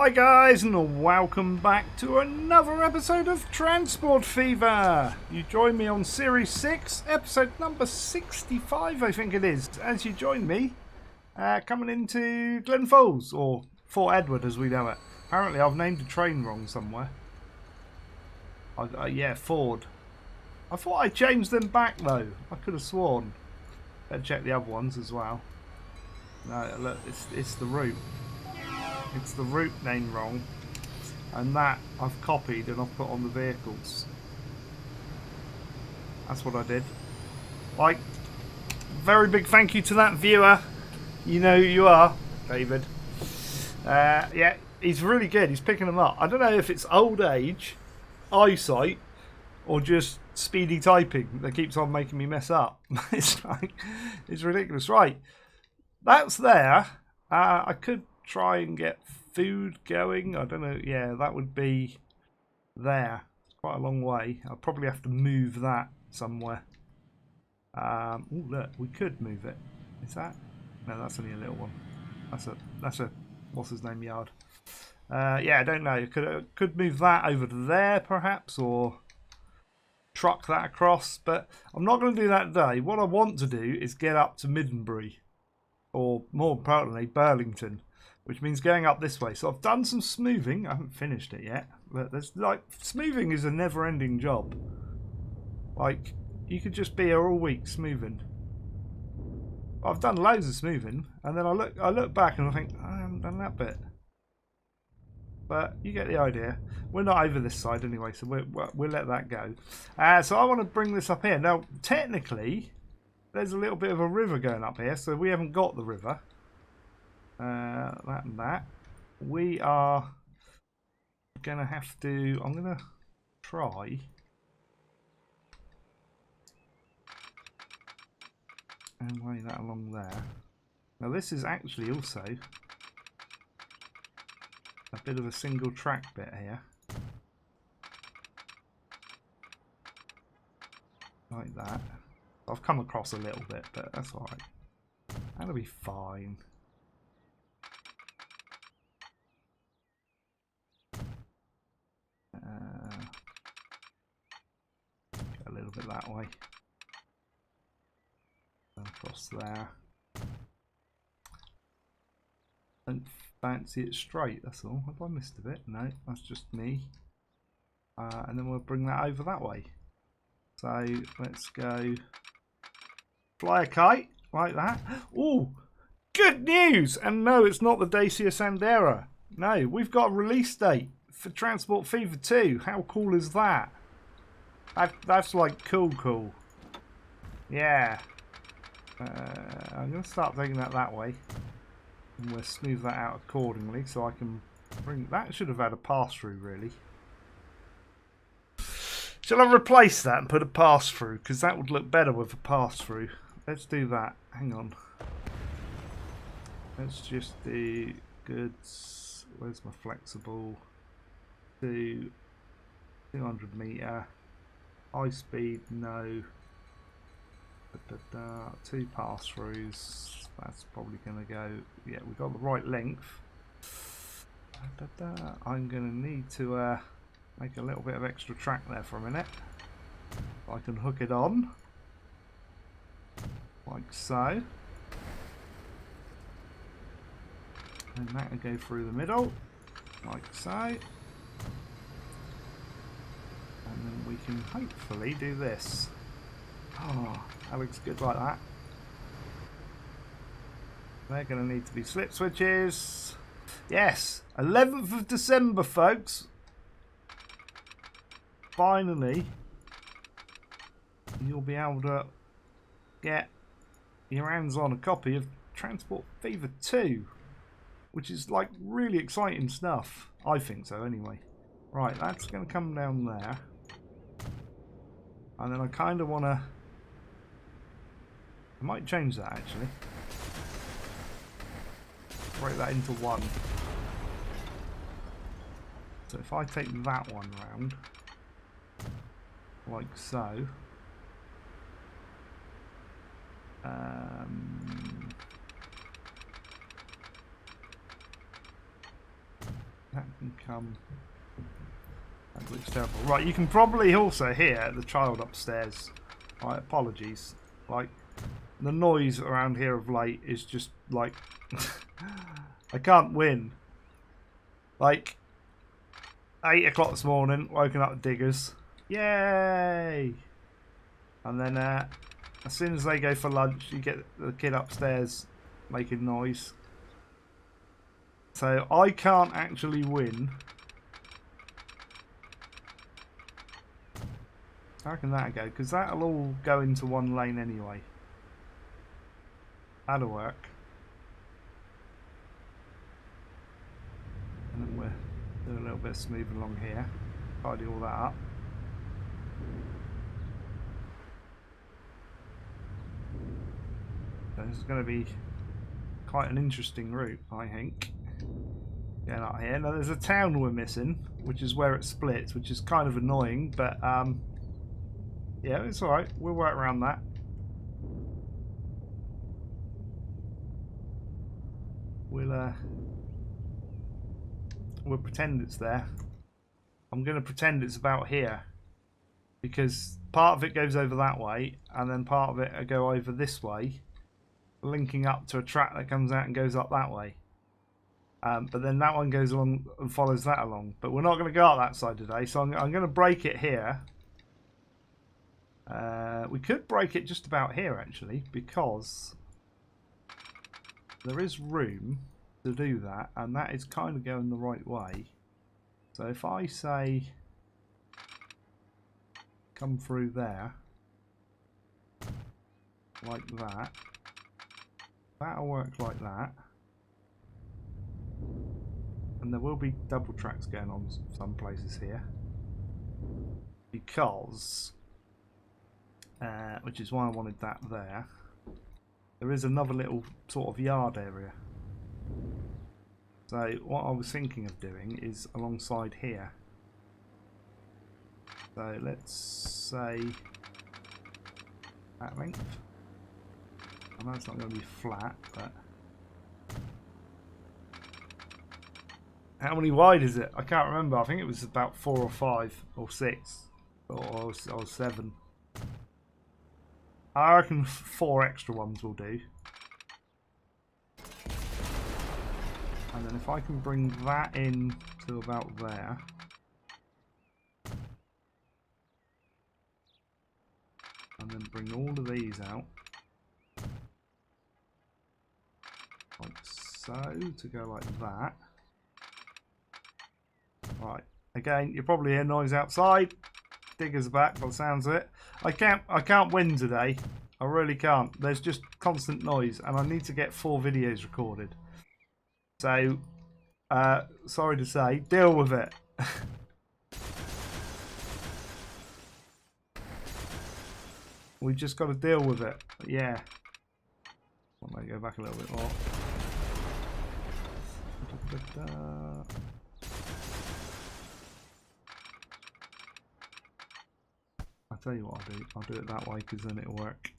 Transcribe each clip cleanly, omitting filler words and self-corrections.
Hi guys, and welcome back to another episode of Transport Fever. You join me on Series 6, episode number 65 I think it is, as you join me coming into Glen Falls, or Fort Edward as we know it. Apparently I've named a train wrong somewhere. Yeah, Ford. I thought I changed them back though, I could have sworn. Better check the other ones as well. No, look, it's the route. It's the route name wrong, and that I've copied and I've put on the vehicles. That's what I did. Like, very big thank you to that viewer. You know who you are, David. Yeah, he's really good. He's picking them up. I don't know if it's old age, eyesight, or just speedy typing that keeps on making me mess up. It's ridiculous. Right, that's there. I could try and get food going. I don't know. Yeah, that would be there. It's quite a long way. I'll probably have to move that somewhere. Oh look, we could move it. Is that? No, that's only a little one. That's a what's his name yard. Yeah, I don't know. Could move that over to there perhaps, or truck that across. But I'm not going to do that today. What I want to do is get up to Middenbury, or more importantly, Burlington, which means going up this way. So I've done some smoothing. I haven't finished it yet. But there's smoothing is a never-ending job. Like, you could just be here all week smoothing. I've done loads of smoothing, and then I look back and I think, I haven't done that bit. But you get the idea. We're not over this side anyway, so we'll let that go. So I want to bring this up here. Now, technically, there's a little bit of a river going up here, so we haven't got the river. That and that. We are gonna have to. I'm gonna try and lay that along there. Now this is actually also a bit of a single track bit here, like that. I've come across a little bit, but that's all right. That'll be fine. Get a little bit that way. And across there. Don't fancy it straight, that's all. Have I missed a bit? No, that's just me. And then we'll bring that over that way. So let's go fly a kite like that. Oh, good news! And no, it's not the Dacia Sandero. No, we've got a release date for Transport Fever 2. How cool is that? That's like cool. Yeah. I'm going to start taking that way. And we'll smooth that out accordingly so I can bring... That should have had a pass-through, really. Shall I replace that and put a pass-through? Because that would look better with a pass-through. Let's do that. Hang on. Let's just do goods. Where's my flexible? To 200 metre. High speed, no. Two pass-throughs. That's probably going to go... Yeah, we've got the right length. I'm going to need to make a little bit of extra track there for a minute. I can hook it on. Like so. And that will go through the middle. Like so. And then we can hopefully do this. Oh, that looks good like that. They're going to need to be slip switches. Yes, 11th of December, folks. Finally, you'll be able to get your hands on a copy of Transport Fever 2, which is like really exciting stuff. I think so, anyway. Right, that's going to come down there. And then I kind of want to... I might change that, actually. Break that into one. So if I take that one round, like so. That can come. That looks terrible. Right, you can probably also hear the child upstairs. Right, apologies. Like, the noise around here of late is just like I can't win. Like 8 o'clock this morning, woken up the diggers. Yay! And then as soon as they go for lunch, you get the kid upstairs making noise. So I can't actually win. How can that go? Because that'll all go into one lane anyway. That'll work. And then we're doing a little bit of smooth along here. Tidy all that up. So this is going to be quite an interesting route, I think. Getting up here. Now there's a town we're missing, which is where it splits, which is kind of annoying, but yeah, it's alright. We'll work around that. We'll pretend it's there. I'm going to pretend it's about here, because part of it goes over that way, and then part of it will go over this way, linking up to a track that comes out and goes up that way. But then that one goes along and follows that along. But we're not going to go up that side today, so I'm going to break it here. We could break it just about here, actually, because there is room to do that, and that is kind of going the right way. So if I say come through there, like that, that'll work like that. And there will be double tracks going on some places here, because which is why I wanted that there. There is another little sort of yard area. So what I was thinking of doing is alongside here. So let's say that length. I know it's not going to be flat, but how many wide is it? I can't remember. I think it was about 4 or 5 or 6 or 7. I reckon 4 extra ones will do. And then if I can bring that in to about there. And then bring all of these out. Like so, to go like that. Right, again, you're probably hearing noise outside. Diggers are back by the sounds of it. I can't win today. I really can't. There's just constant noise, and I need to get 4 videos recorded. So, sorry to say, deal with it. We've just got to deal with it. But yeah. I might go back a little bit more. I'll tell you what I'll do. I'll do it that way because then it'll work.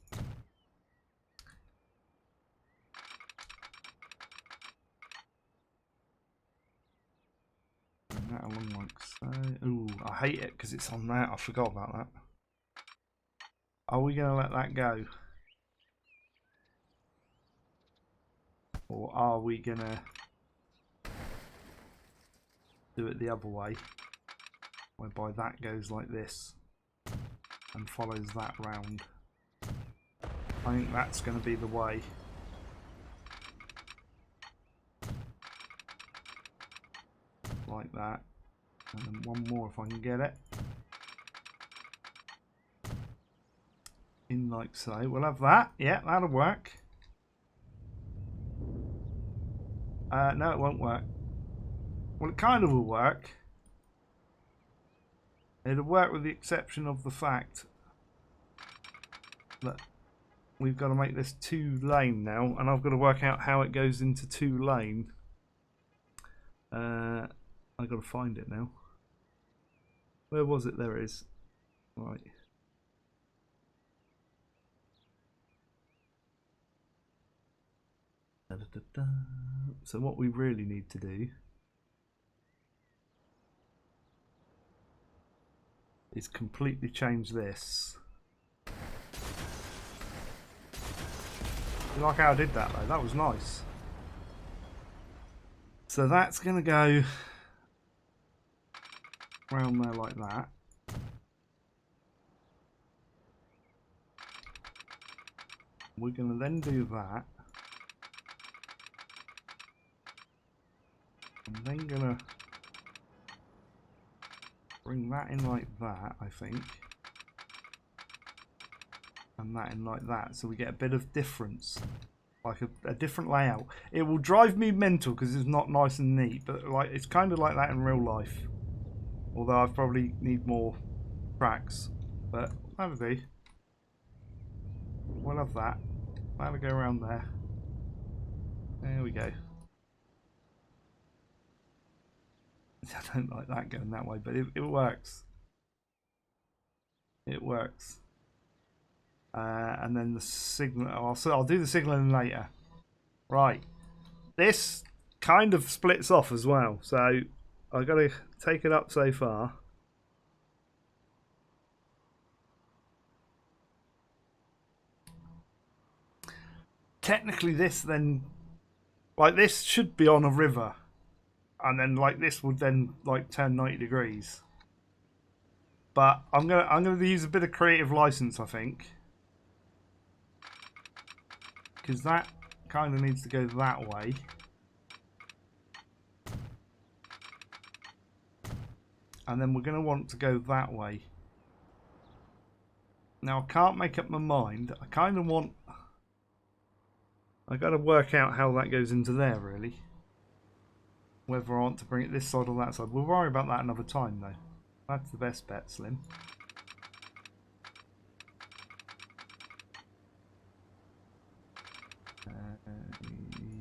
Bring that along like so. Ooh, I hate it because it's on that. I forgot about that. Are we going to let that go? Or are we going to do it the other way? Whereby that goes like this and follows that round. I think that's going to be the way. Like that. And then one more if I can get it. In like so. We'll have that. Yeah, that'll work. No, it won't work. Well, it kind of will work. It'll work with the exception of the fact that we've got to make this 2-lane now, and I've got to work out how it goes into 2-lane. I've got to find it now. Where was it? There it is. Right. So what we really need to do is completely change this. You like how I did that though? That was nice. So that's going to go around there like that. We're going to then do that. I'm then going to bring that in like that, I think. And that in like that, so we get a bit of difference. Like a different layout. It will drive me mental because it's not nice and neat, but like it's kind of like that in real life. Although I probably need more tracks, but that'll do. We'll have that. That'll go around there. There we go. I don't like that going that way, but it works. It works. And then the signal. I'll do the signaling later. Right. This kind of splits off as well, so I've got to take it up so far. Technically, this then, like this should be on a river, and then like this would then like turn 90 degrees. But I'm gonna use a bit of creative license, I think. Because that kind of needs to go that way. And then we're going to want to go that way. Now I can't make up my mind. I kind of want... I've got to work out how that goes into there, really. Whether I want to bring it this side or that side. We'll worry about that another time, though. That's the best bet, Slim.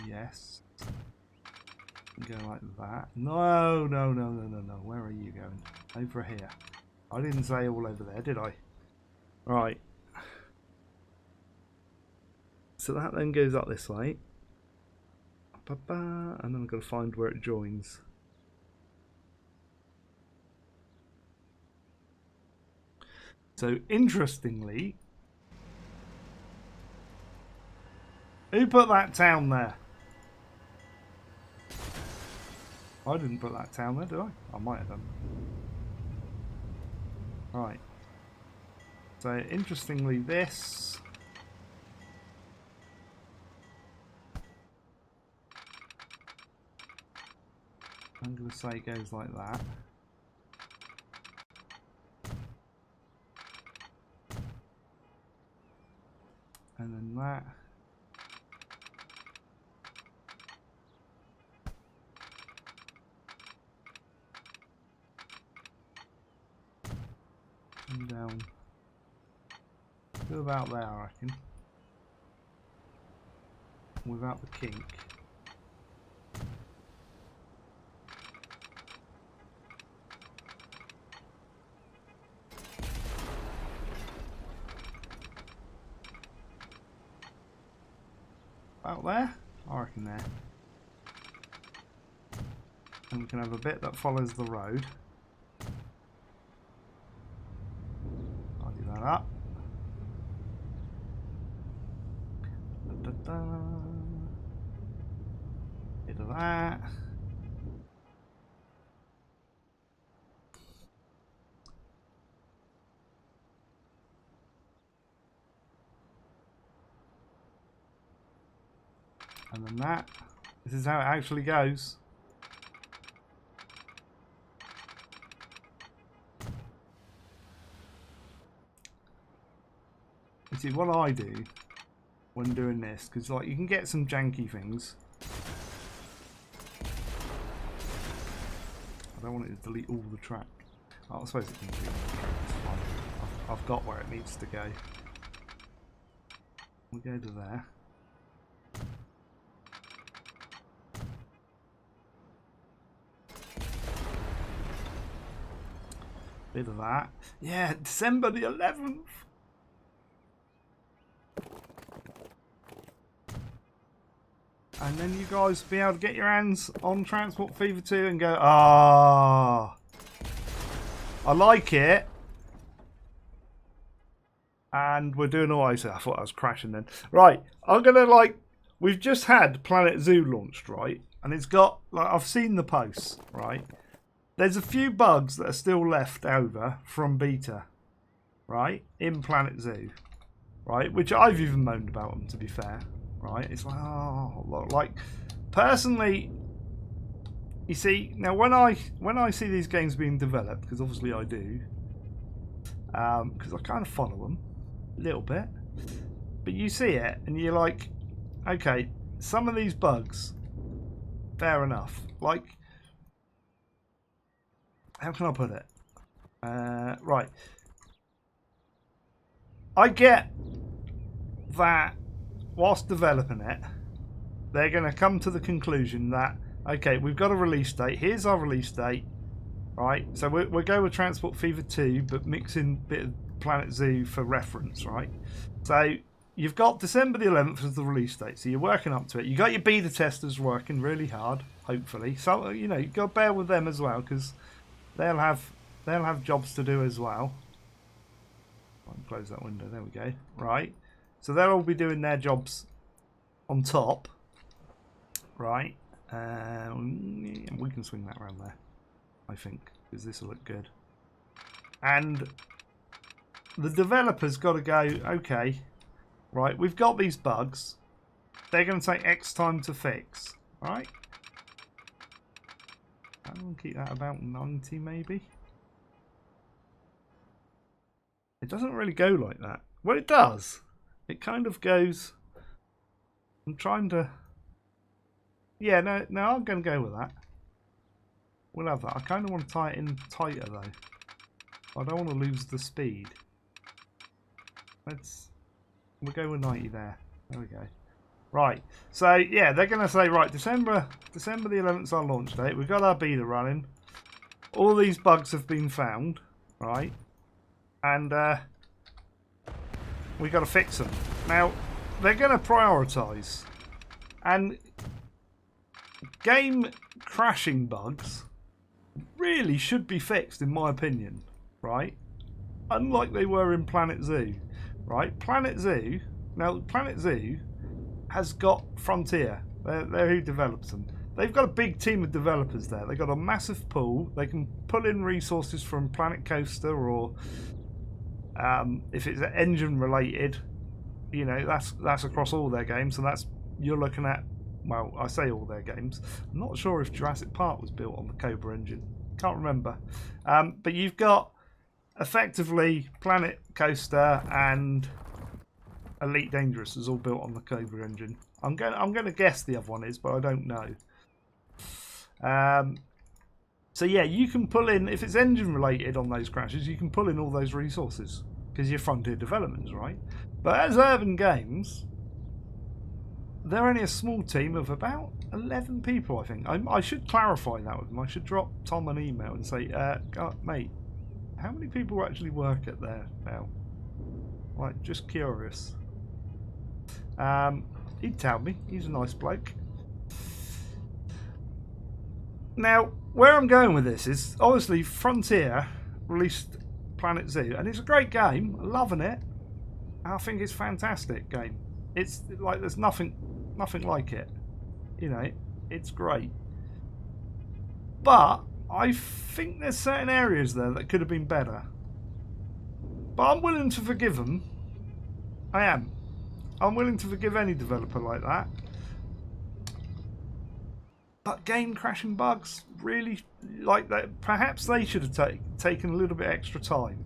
Yes. Go like that. No. Where are you going? Over here. I didn't say all over there, did I? Right. So that then goes up this way. And then I've got to find where it joins. So interestingly, who put that town there? I didn't put that town there, did I? I might have done. Right. So interestingly, this I'm going to say it goes like that. And then that. And down to about there, I reckon. Without the kink. About there? I reckon there. And we can have a bit that follows the road. I'll do that up. Da, da, da. Bit of that. And then that. This is how it actually goes. You see, what I do when doing this, because like you can get some janky things. I don't want it to delete all the track. Oh, I suppose it can delete all the track. It's fine. I've got where it needs to go. We go to there. Bit of that. Yeah, December the 11th. And then you guys be able to get your hands on Transport Fever 2 and go, ah, I like it, And we're doing all right. I thought I was crashing then. Right, I'm gonna we've just had Planet Zoo launched, right? And it's got I've seen the posts, right? There's a few bugs that are still left over from beta, right? In Planet Zoo, right? Which I've even moaned about them, to be fair, right? It's personally, you see, now when I see these games being developed, because obviously I do, because I kind of follow them a little bit, but you see it and you're like, okay, some of these bugs, fair enough. Like, how can I put it? Right. I get that whilst developing it, they're going to come to the conclusion that, okay, we've got a release date. Here's our release date, right? So we'll go with Transport Fever 2, but mix in a bit of Planet Zoo for reference, right? So you've got December the 11th as the release date, so you're working up to it. You got your beta testers working really hard, hopefully. So you've got to bear with them as well, because they'll have jobs to do as well. I can close that window. There we go. Right. So they'll all be doing their jobs on top, right? We can swing that around there, I think, because this will look good. And the developers got to go, okay, right, we've got these bugs. They're going to take X time to fix, right? I'm going to keep that about 90 maybe. It doesn't really go like that. Well, it does. It kind of goes... I'm trying to... Yeah, no, I'm going to go with that. We'll have that. I kind of want to tie it in tighter, though. I don't want to lose the speed. We'll go with 90 there. There we go. Right. So, yeah, they're going to say, right, December the 11th is our launch date. We've got our beta running. All these bugs have been found, right? And we've got to fix them. Now, they're going to prioritise. And game crashing bugs really should be fixed, in my opinion, right? Unlike they were in Planet Zoo, right? Planet Zoo has got Frontier. They're who develops them. They've got a big team of developers there. They've got a massive pool. They can pull in resources from Planet Coaster, or if it's engine related, that's across all their games. So you're looking at, well, I say all their games. I'm not sure if Jurassic Park was built on the Cobra engine. Can't remember. But you've got effectively Planet Coaster and Elite Dangerous is all built on the Cobra engine. I'm going to guess the other one is, but I don't know. So yeah, you can pull in, if it's engine related on those crashes, you can pull in all those resources because you're Frontier Developments, right? But as Urban Games, they're only a small team of about 11 people, I think. I should clarify that with them. I should drop Tom an email and say, mate, how many people actually work at there now? Like, just curious. He'd tell me. He's a nice bloke. Now, where I'm going with this is, obviously, Frontier released Planet Zoo, and it's a great game. I'm loving it. I think it's a fantastic game. It's like there's nothing like it. It's great. But I think there's certain areas there that could have been better. But I'm willing to forgive them. I am. I'm willing to forgive any developer like that. But game crashing bugs, really, like that. Perhaps they should have taken a little bit extra time.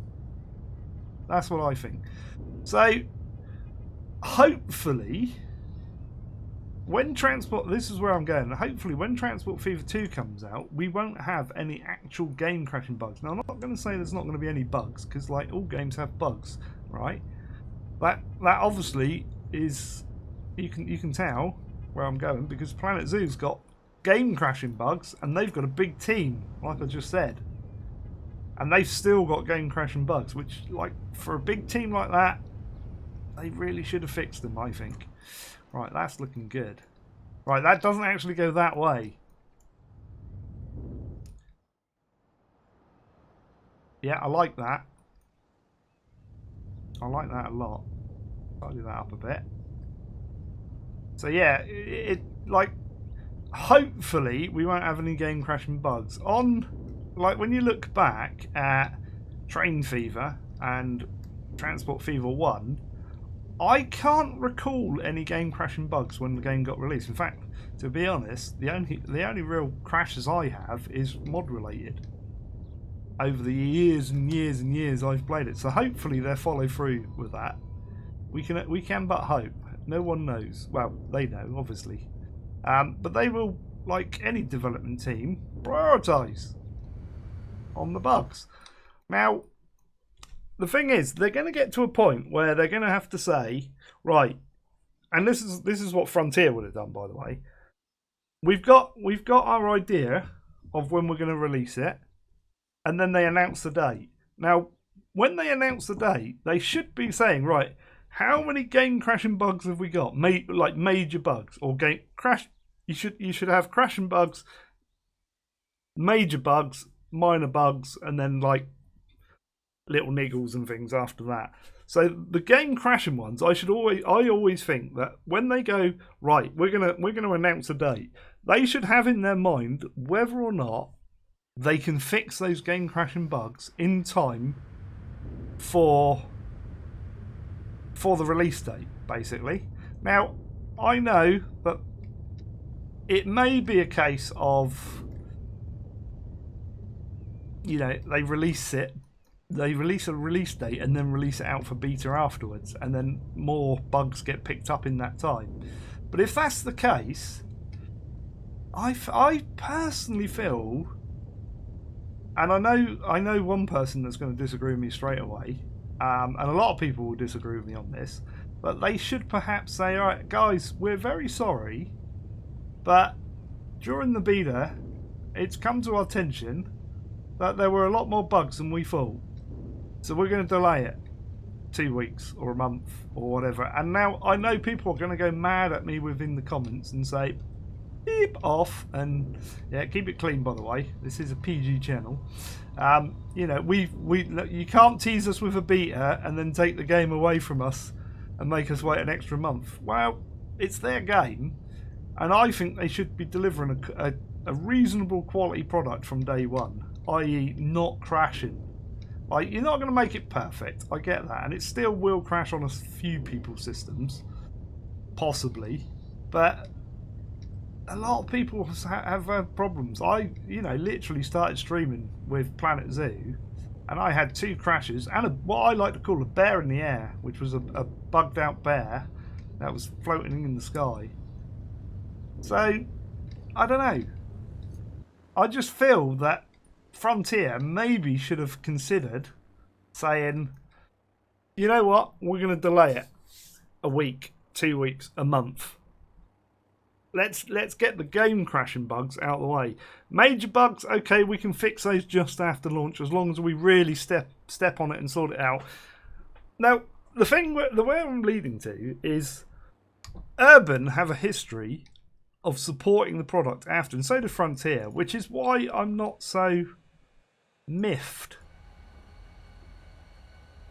That's what I think. So, hopefully, this is where I'm going. Hopefully, when Transport Fever 2 comes out, we won't have any actual game crashing bugs. Now, I'm not going to say there's not going to be any bugs, because like all games have bugs, right? That obviously is, you can tell where I'm going, because Planet Zoo's got game crashing bugs, and they've got a big team, like I just said, and they've still got game crashing bugs, which, like, for a big team like that, they really should have fixed them, I think. Right, that's looking good. Right, that doesn't actually go that way. Yeah, I like that. I like that a lot. I'll do that up a bit. So yeah, it like hopefully we won't have any game crashing bugs on. Like when you look back at Train Fever and Transport Fever 1, I can't recall any game crashing bugs when the game got released. In fact, to be honest, the only real crashes I have is mod related over the years and years and years I've played it. So hopefully they'll follow through with that. We can but hope. No one knows. Well, they know obviously, but they will, like any development team, prioritise on the bugs. Now, the thing is, they're going to get to a point where they're going to have to say, right, and this is what Frontier would have done, by the way. We've got our idea of when we're going to release it, and then they announce the date. Now, when they announce the date, they should be saying, right, how many game crashing bugs have we got? Like major bugs or game crash. You should have crashing bugs, major bugs, minor bugs, and then like little niggles and things after that. So the game crashing ones, I always think that when they go, right, we're gonna announce a date, they should have in their mind whether or not they can fix those game crashing bugs in time for the release date, basically. Now, I know that it may be a case of, you know, they release a release date and then release it out for beta afterwards, and then more bugs get picked up in that time. But if that's the case, I personally feel, and I know one person that's going to disagree with me straight away, and a lot of people will disagree with me on this, but they should perhaps say, all right, guys, we're very sorry, but during the beta, it's come to our attention that there were a lot more bugs than we thought. So we're going to delay it 2 weeks or a month or whatever. And now I know people are going to go mad at me within the comments and say, beep off. And yeah, keep it clean, by the way. This is a PG channel. You know, you can't tease us with a beta and then take the game away from us and make us wait an extra month. Well, it's their game, and I think they should be delivering a reasonable quality product from day one, i.e. not crashing. Like, you're not going to make it perfect, I get that, and it still will crash on a few people's systems, possibly, but a lot of people have problems. I, literally started streaming with Planet Zoo, and I had 2 crashes and what I like to call a bear in the air, which was a bugged out bear that was floating in the sky. So, I don't know. I just feel that Frontier maybe should have considered saying, you know what, we're going to delay it a week, 2 weeks, a month. Let's get the game crashing bugs out of the way. Major bugs, okay, we can fix those just after launch as long as we really step on it and sort it out. Now, the way I'm leading to is Urban have a history of supporting the product after, and so do Frontier, which is why I'm not so miffed.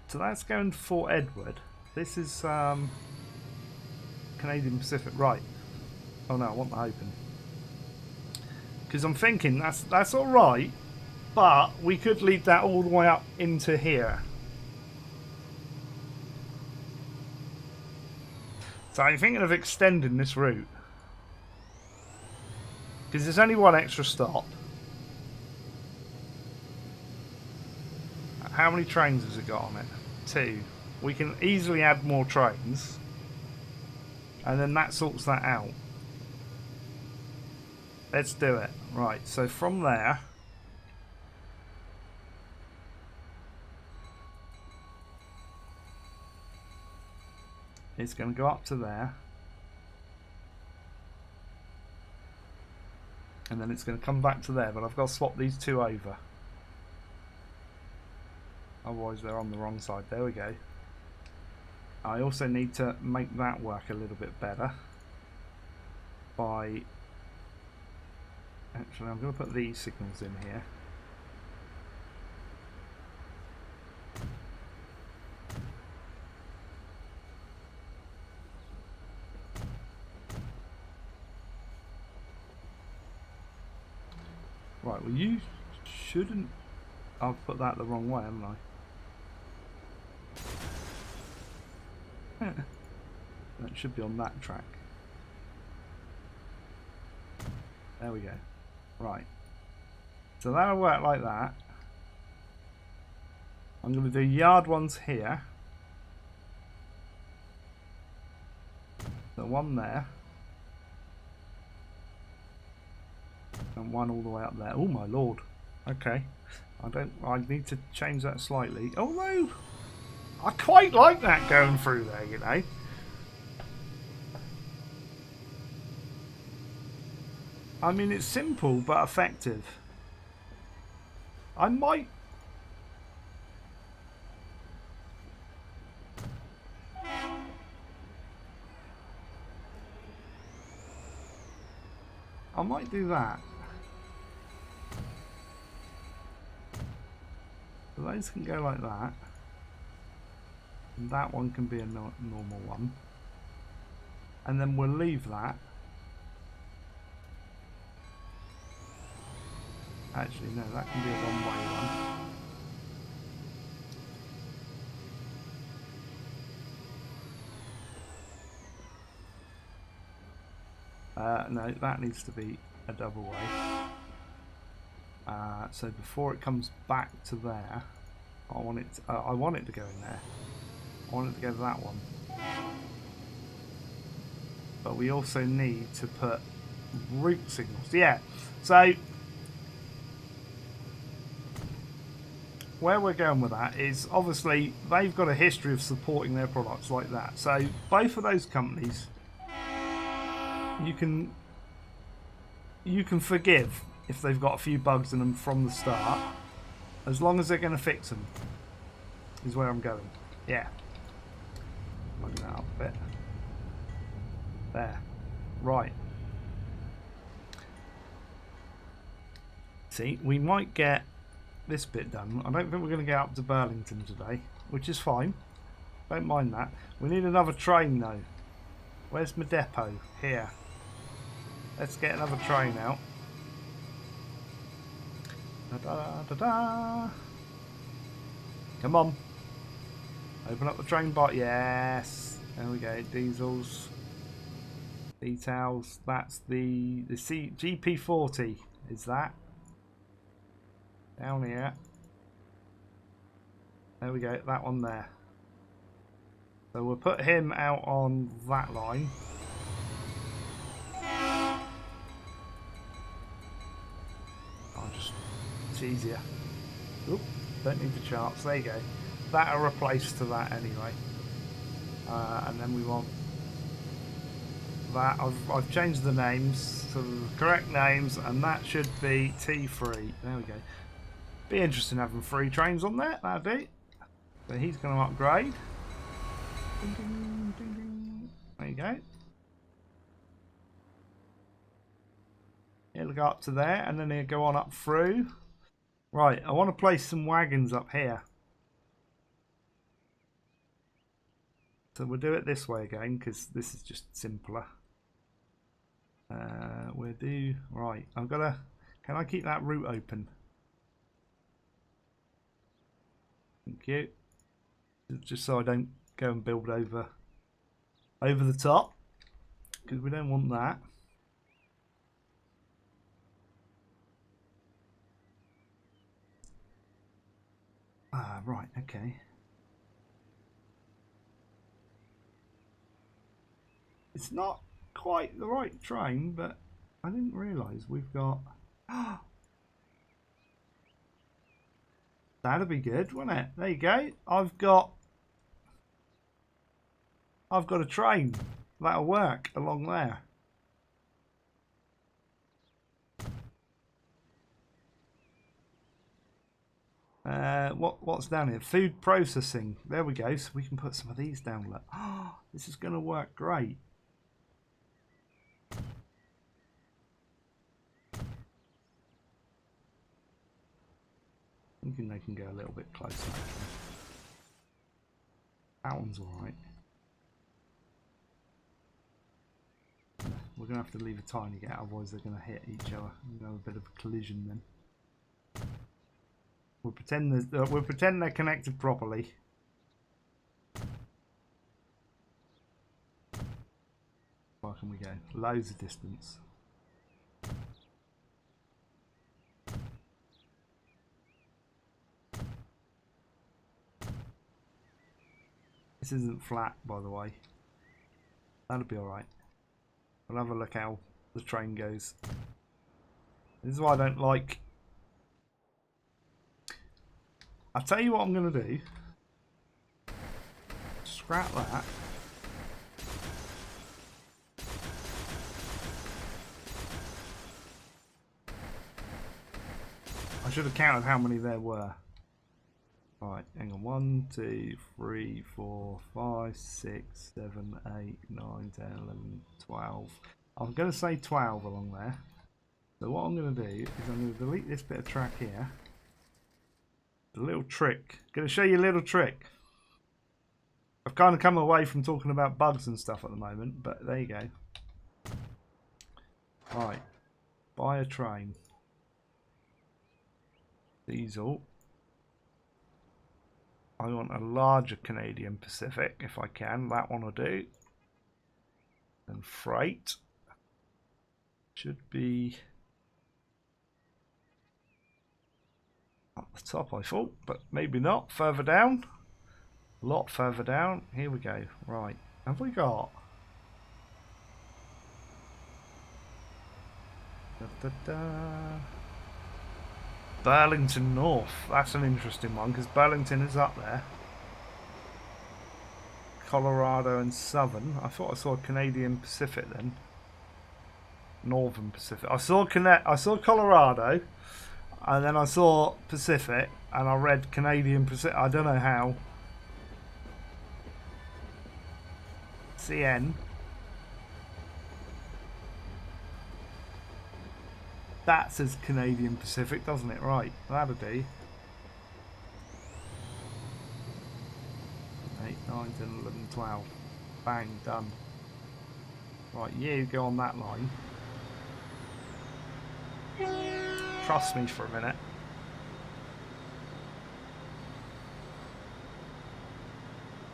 So that's going to Fort Edward. This is Canadian Pacific, right? Oh no, I want the open. Because I'm thinking that's all right, but we could lead that all the way up into here. So I'm thinking of extending this route. Because there's only one extra stop. How many trains has it got on it? 2. We can easily add more trains. And then that sorts that out. Let's do it. Right, so from there, it's going to go up to there. And then it's going to come back to there, but I've got to swap these 2 over. Otherwise they're on the wrong side. There we go. I also need to make that work a little bit better by... Actually, I'm going to put these signals in here. Right, well you shouldn't... I've put that the wrong way, haven't I? That should be on that track. There we go. Right. So that'll work like that. I'm going to do yard ones here. So one there. And one all the way up there. Oh my lord. Okay. I need to change that slightly. Although I quite like that going through there, you know. I mean, it's simple but effective. I might... do that. So those can go like that. And that one can be a normal one. And then we'll leave that. Actually, no, that can be a one-way one. No, that needs to be a double way. So before it comes back to there, I want it to go in there. I want it to go to that one. But we also need to put route signals. Yeah. So where we're going with that is obviously they've got a history of supporting their products like that. So both of those companies, you can forgive if they've got a few bugs in them from the start, as long as they're going to fix them, is where I'm going. Yeah. Plug that up a bit. There. Right. See, we might get this bit done. I don't think we're going to get up to Burlington today, which is fine. Don't mind that. We need another train though. Where's my depot? Here. Let's get another train out. Da-da-da-da. Come on. Open up the train bot. Yes. There we go. Diesels. Details. That's the GP40. Is that? Down here. There we go. That one there. So we'll put him out on that line. It's easier. Oop, don't need the charts. There you go. That'll replace to that anyway. And then we want that. I've changed the names to the correct names, and that should be T3. There we go. Be interesting having 3 trains on there. That'll do. So he's going to upgrade. Ding, ding, ding, ding. There you go. He'll go up to there, and then he'll go on up through. Right, I want to place some wagons up here. So we'll do it this way again, because this is just simpler. We'll do... Right, I've got to... Can I keep that route open? Thank you. Just so I don't go and build over the top, because we don't want that. Right, okay. It's not quite the right train, but I didn't realise we've got... That'd be good, wouldn't it? There you go. I've got a train that'll work along there. What's down here? Food processing. There we go. So we can put some of these down. Look. Oh, this is going to work great. Thinking they can go a little bit closer. That one's alright. We're going to have to leave a tiny gap, otherwise they're going to hit each other and have a bit of a collision then. We'll pretend they're connected properly. Where can we go? Loads of distance. This isn't flat, by the way. That'll be alright. We'll have a look how the train goes. This is why I don't like... I'll tell you what I'm going to do. Scrap that. I should have counted how many there were. Right, hang on. 1, 2, 3, 4, 5, 6, 7, 8, 9, 10, 11, 12. I'm going to say 12 along there. So what I'm going to do is I'm going to delete this bit of track here. A little trick. Going to show you a little trick. I've kind of come away from talking about bugs and stuff at the moment, but there you go. Right. Buy a train. Diesel. I want a larger Canadian Pacific if I can. That one will do. And freight should be up the top, I thought, but maybe not. Further down. A lot further down. Here we go. Right. Have we got... Burlington North. That's an interesting one because Burlington is up there. Colorado and Southern. I thought I saw Canadian Pacific then. Northern Pacific. I saw Colorado, and then I saw Pacific, and I read Canadian Pacific. I don't know how. CN. That says Canadian Pacific, doesn't it? Right, that'll do. 8, 9, 10, 11, 12. Bang, done. Right, you go on that line. Trust me for a minute.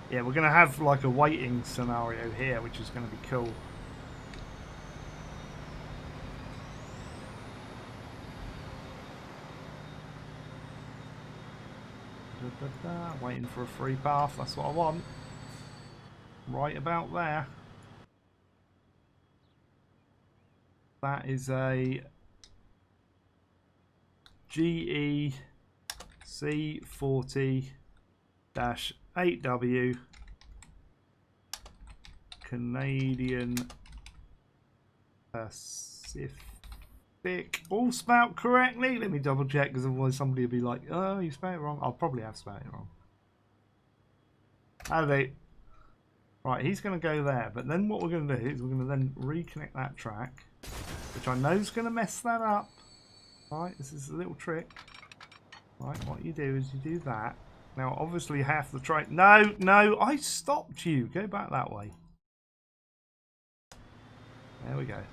Yeah, we're going to have like a waiting scenario here, which is going to be cool. Waiting for a free path, that's what I want. Right about there. That is a GE C40-8W Canadian Pacific. All spelled correctly. Let me double check because otherwise somebody will be like, oh, you spelled it wrong. I'll probably have spelled it wrong. How do they? Right, he's going to go there. But then what we're going to do is we're going to then reconnect that track, which I know is going to mess that up. Right, this is a little trick. Right, what you do is you do that. Now, obviously, half the train... No, no, I stopped you. Go back that way. There we go.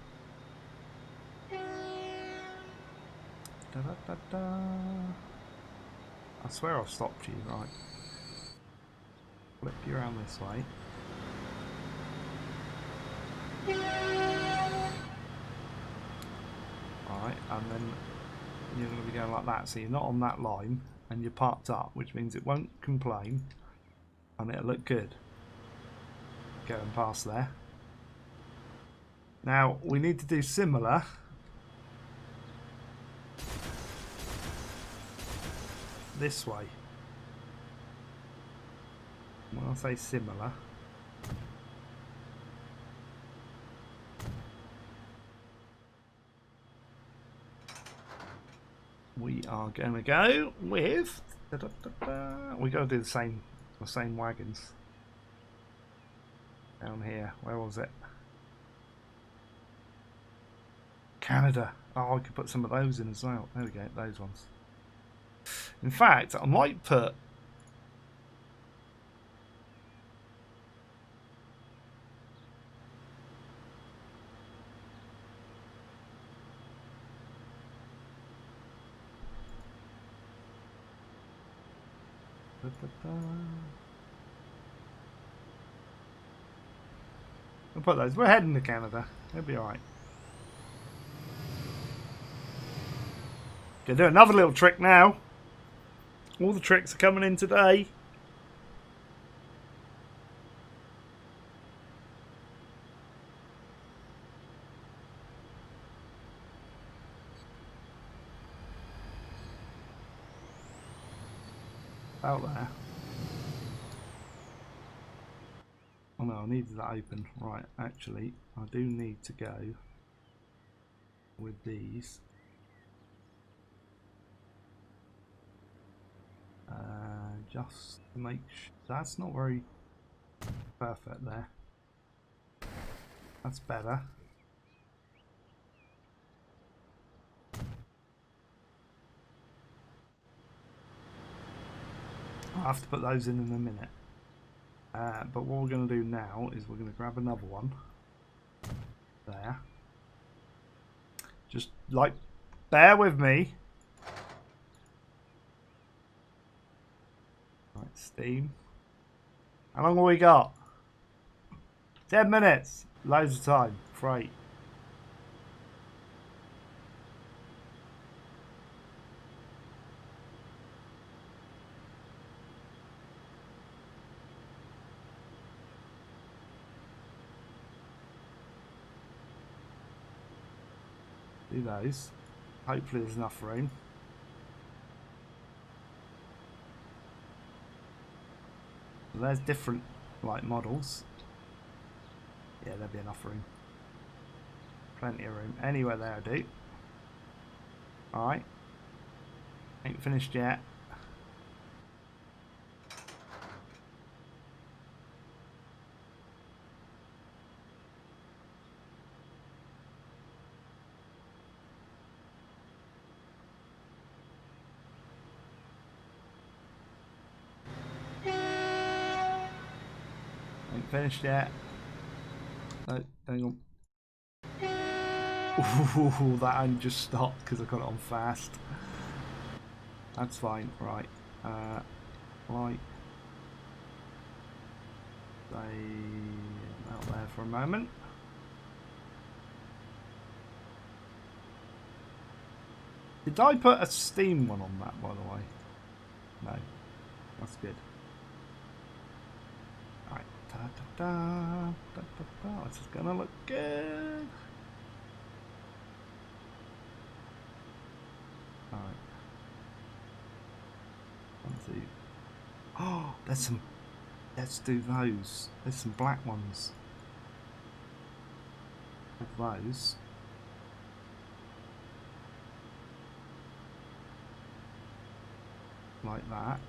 Da, da, da, da. I swear I've stopped you. Right. Flip you around this way. Alright, and then you're going to be going like that. So you're not on that line, and you're parked up, which means it won't complain, and it'll look good. Going past there. Now, we need to do similar. This way. When I say similar, we are going to go with... we got to do the same wagons. Down here, where was it? Canada. Oh, I could put some of those in as well. There we go, those ones. In fact, I might put... We'll put those. We're heading to Canada. It'll be alright. Gonna do another little trick now. All the tricks are coming in today. Out there. Oh no, I needed that open. Right, actually, I do need to go with these. Just to make sure. That's not very perfect there. That's better. I'll have to put those in a minute. But what we're going to do now is we're going to grab another one. There. Just like, bear with me. Right, steam. How long have we got? 10 minutes. Loads of time. Freight. Do those. Hopefully there's enough room. So there's different like models. Yeah, there'll be enough room. Plenty of room. Anywhere there, I do. Alright. Ain't finished yet. Ain't finished yet. No, hang on. Ooh, that only just stopped because I got it on fast. That's fine, right. Right. Stay out there for a moment. Did I put a steam one on that, by the way? No. That's good. Alright. This is gonna look good. Alright. 1, 2. Oh, there's some. Let's do those. There's some black ones. Of those. Like that.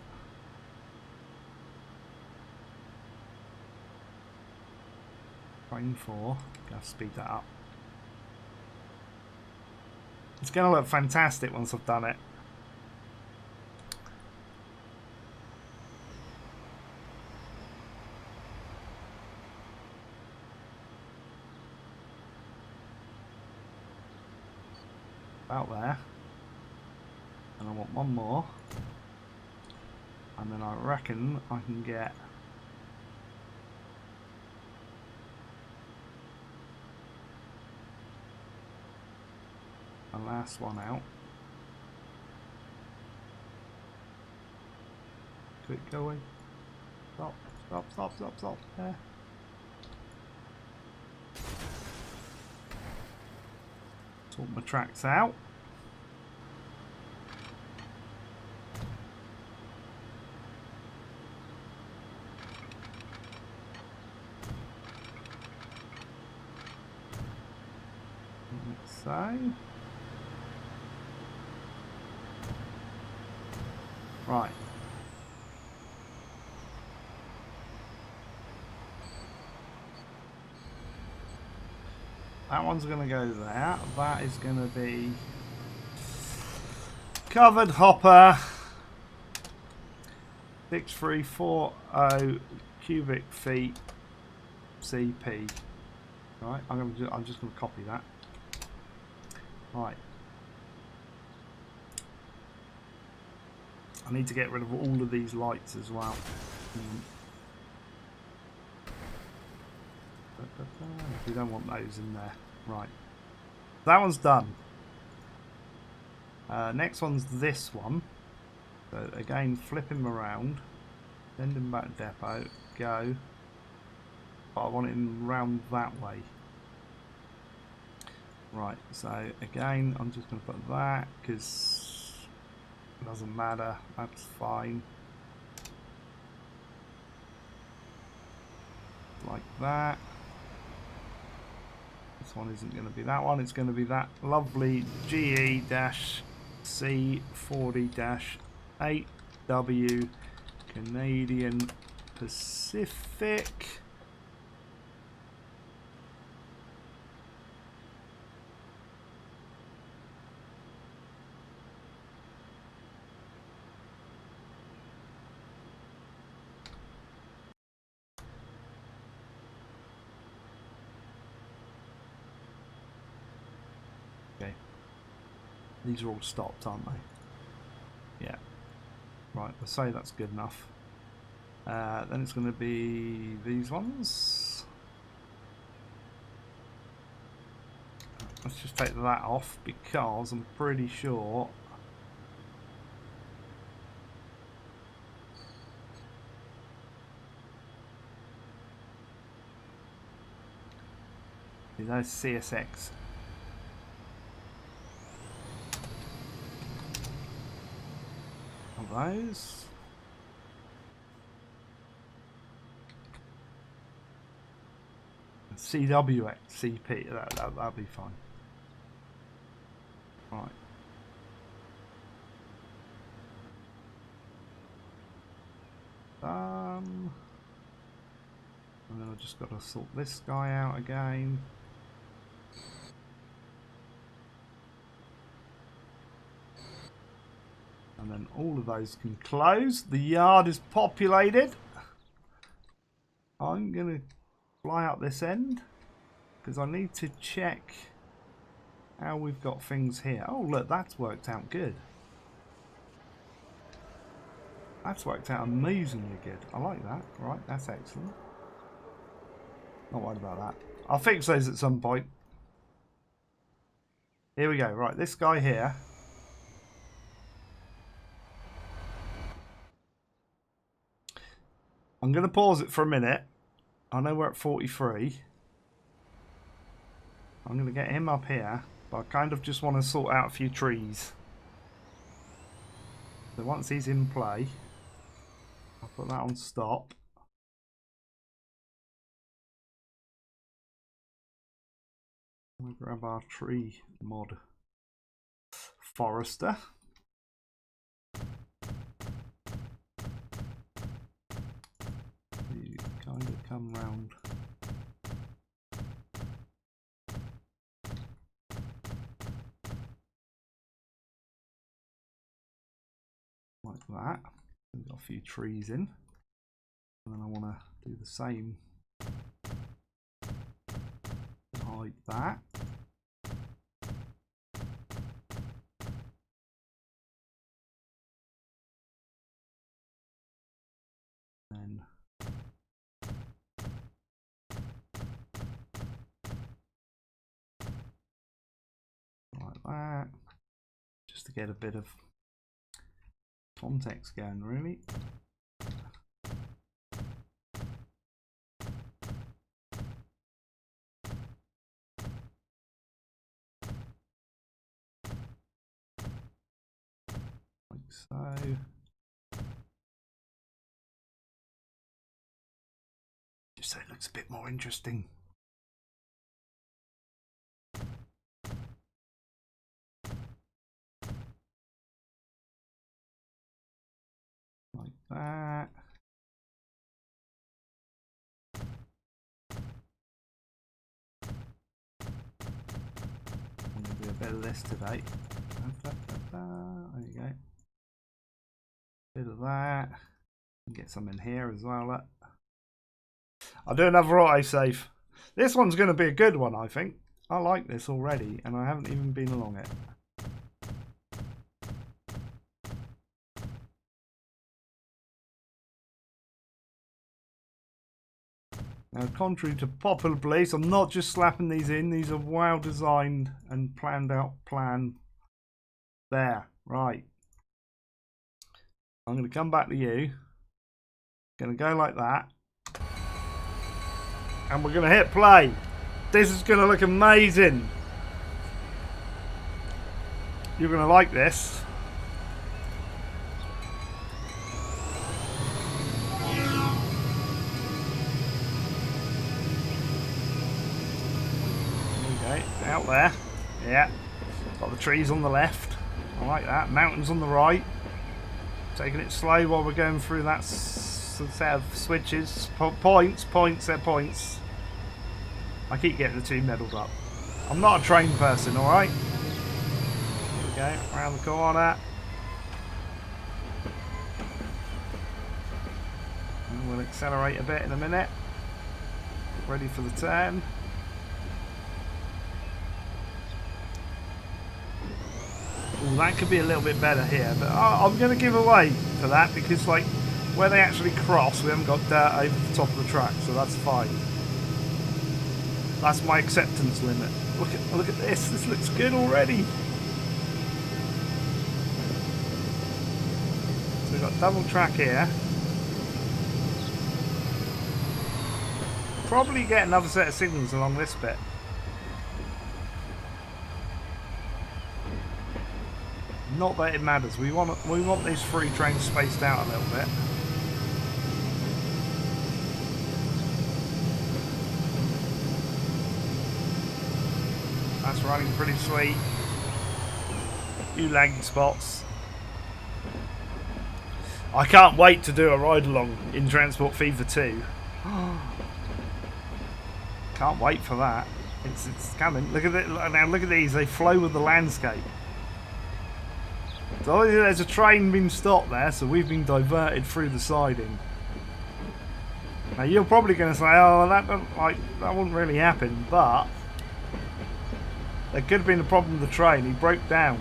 Frame 4. Gotta speed that up. It's gonna look fantastic once I've done it. About there. And I want one more. And then I reckon I can get a last one out. Quick going. Stop, stop, stop, stop, stop. There. Sort my tracks out. So, right. That one's going to go there. That is going to be covered hopper 6340 cubic feet CP. Right, I'm just going to copy that. Right. I need to get rid of all of these lights as well. We don't want those in there. Right. That one's done. Next one's this one. So again, flip him around. Send him back to depot. Go. But I want him round that way. Right, so again, I'm just going to put that because it doesn't matter. That's fine. Like that. This one isn't going to be that one. It's going to be that lovely GE-C40-8W Canadian Pacific. Okay. These are all stopped, aren't they? Yeah. Right, let's say that's good enough. Then it's going to be these ones. Let's just take that off because I'm pretty sure those CSX. Of those. CWX, CP, that'll be fine. Right. And then I've just got to sort this guy out again. And then all of those can close. The yard is populated. I'm going to fly up this end because I need to check how we've got things here. Oh, look, that's worked out good. That's worked out amazingly good. I like that. Right, that's excellent. Not worried about that. I'll fix those at some point. Here we go. Right, this guy here. I'm going to pause it for a minute. I know we're at 43. I'm going to get him up here, but I kind of just want to sort out a few trees. So once he's in play, I'll put that on stop. I'm going to grab our tree mod forester. You kind of come round. Like that. We've got a few trees in. And then I want to do the same. Hide that. Then like that. Just to get a bit of context going, really. Like so. Just so it looks a bit more interesting. Like that. I'm going to do a bit of this today. There you go. Bit of that. Get some in here as well. Look. I'll do another autosave. This one's going to be a good one, I think. I like this already, and I haven't even been along it. Now, contrary to popular beliefs, I'm not just slapping these in. These are well designed and planned out. There, right. I'm going to come back to you. Going to go like that. And we're going to hit play. This is going to look amazing. You're going to like this. Okay, out there. Yeah. Got the trees on the left. I like that. Mountains on the right. Taking it slow while we're going through that set of switches. Points, they're points. I keep getting the two medals up. I'm not a trained person, alright? Here we go, around the corner. And we'll accelerate a bit in a minute. Ready for the turn. Ooh, that could be a little bit better here, but I'm going to give away for that because, like, where they actually cross, we haven't got dirt over the top of the track, so that's fine. That's my acceptance limit. Look at this. This looks good already. So we've got double track here. Probably get another set of signals along this bit. Not that it matters. We want these three trains spaced out a little bit. That's running pretty sweet. Few lagging spots. I can't wait to do a ride along in Transport Fever 2. Can't wait for that. It's coming. Look at it now. Look at these. They flow with the landscape. So there's a train being stopped there, so we've been diverted through the siding. Now you're probably going to say, "Oh, that wouldn't really happen," but there could have been a problem with the train. He broke down,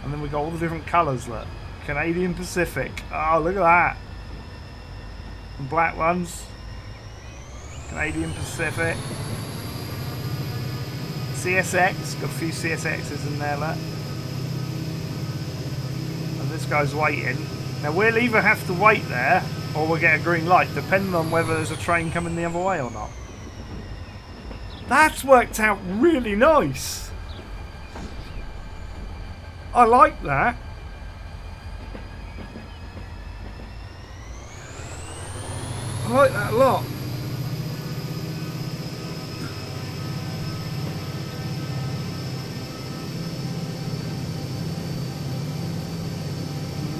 and then we got all the different colours. Look, Canadian Pacific. Oh, look at that. And black ones. Canadian Pacific. CSX. Got a few CSXs in there. Look. This guy's waiting. Now we'll either have to wait there or we'll get a green light, depending on whether there's a train coming the other way or not. That's worked out really nice. I like that. I like that a lot.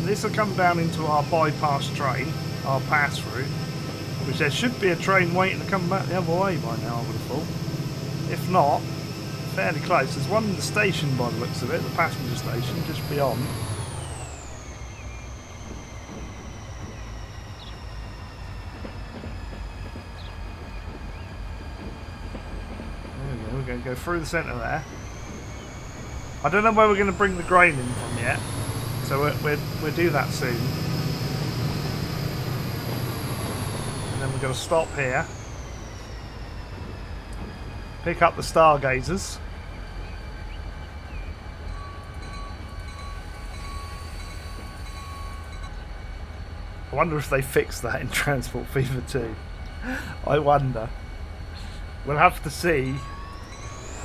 This will come down into our bypass train, our pass through, which there should be a train waiting to come back the other way by now, I would have thought. If not, fairly close. There's one in the station by the looks of it, the passenger station, just beyond. There we go, we're going to go through the centre there. I don't know where we're going to bring the grain in from yet. So we'll do that soon. And then we're going to stop here. Pick up the stargazers. I wonder if they fixed that in Transport Fever 2. I wonder. We'll have to see.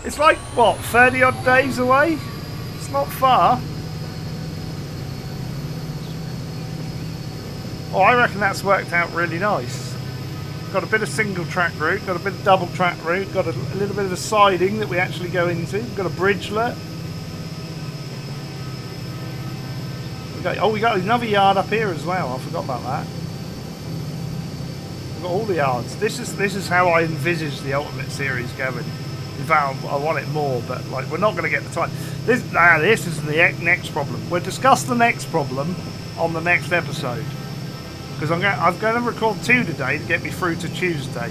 It's like, what, 30 odd days away? It's not far. Oh, I reckon that's worked out really nice. Got a bit of single track route, got a bit of double track route, got a little bit of a siding that we actually go into, got a bridgelet. We got another yard up here as well, I forgot about that. We've got all the yards. This is how I envisage the Ultimate Series going. In fact, I want it more, but like we're not going to get the time. This is the next problem. We'll discuss the next problem on the next episode. Because I'm going to record 2 today to get me through to Tuesday.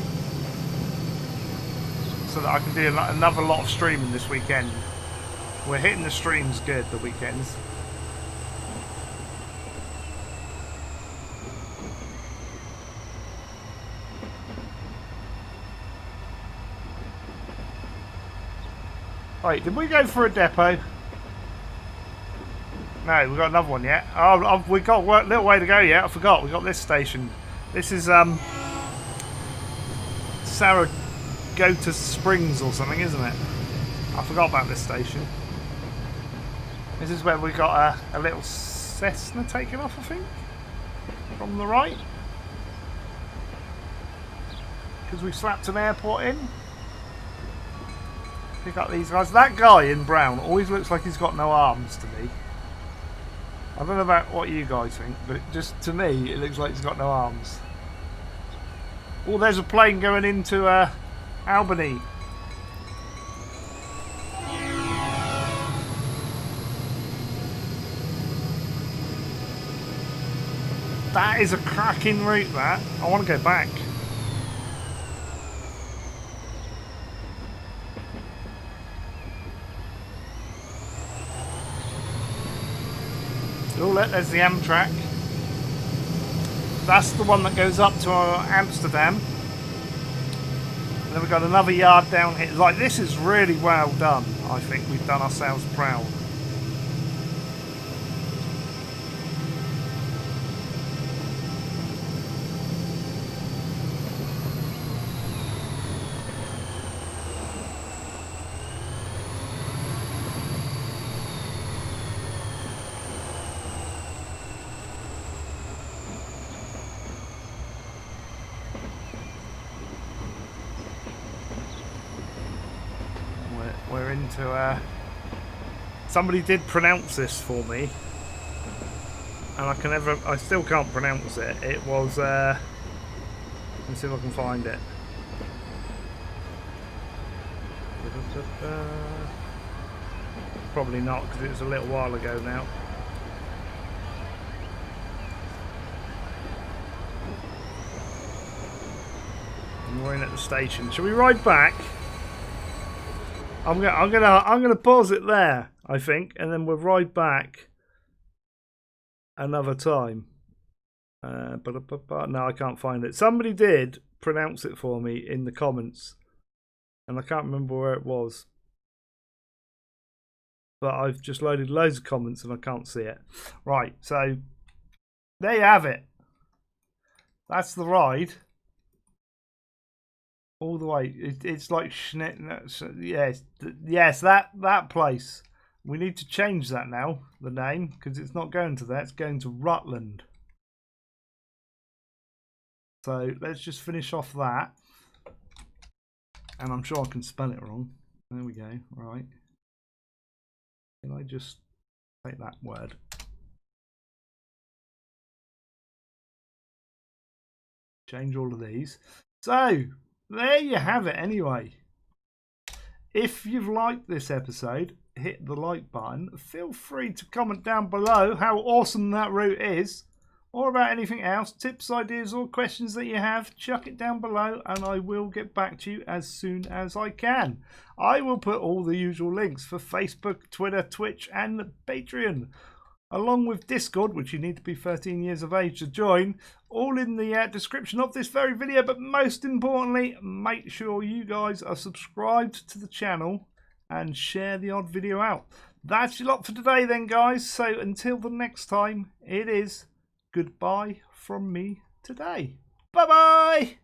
So that I can do another lot of streaming this weekend. We're hitting the streams good, the weekends. Wait, did we go for a depot? No, we've got another one yet. Oh, we've got a little way to go yet. I forgot. We've got this station. This is Saratoga Springs or something, isn't it? I forgot about this station. This is where we got a little Cessna taking off, I think, from the right. Because we slapped an airport in. Pick up these guys. That guy in brown always looks like he's got no arms to me. I don't know about what you guys think, but just to me, it looks like he's got no arms. Oh, there's a plane going into Albany. That is a cracking route, that. I want to go back. Oh, look, there's the Amtrak. That's the one that goes up to Amsterdam. And then we've got another yard down here. Like, this is really well done. I think we've done ourselves proud. We're into somebody did pronounce this for me, and I still can't pronounce it. It was let me see if I can find it. Probably not, because it was a little while ago now. And we're in at the station. Shall we ride back? I'm gonna pause it there, I think, and then we'll ride back another time. No, I can't find it. Somebody did pronounce it for me in the comments, and I can't remember where it was. But I've just loaded loads of comments and I can't see it. Right, so there you have it. That's the ride. All the way. It's like yes, that place. We need to change that now, the name, because it's not going to that. It's going to Rutland. So let's just finish off that. And I'm sure I can spell it wrong. There we go. Right. Can I just take that word? Change all of these. So there you have it anyway. If you've liked this episode, hit the like button. Feel free to comment down below how awesome that route is, or about anything else, tips, ideas or questions that you have. Chuck it down below and I will get back to you as soon as I can. I will put all the usual links for Facebook, Twitter, Twitch and Patreon, along with Discord, which you need to be 13 years of age to join, all in the description of this very video. But most importantly, make sure you guys are subscribed to the channel and share the odd video out. That's your lot for today then, guys. So until the next time, it is goodbye from me today. Bye bye.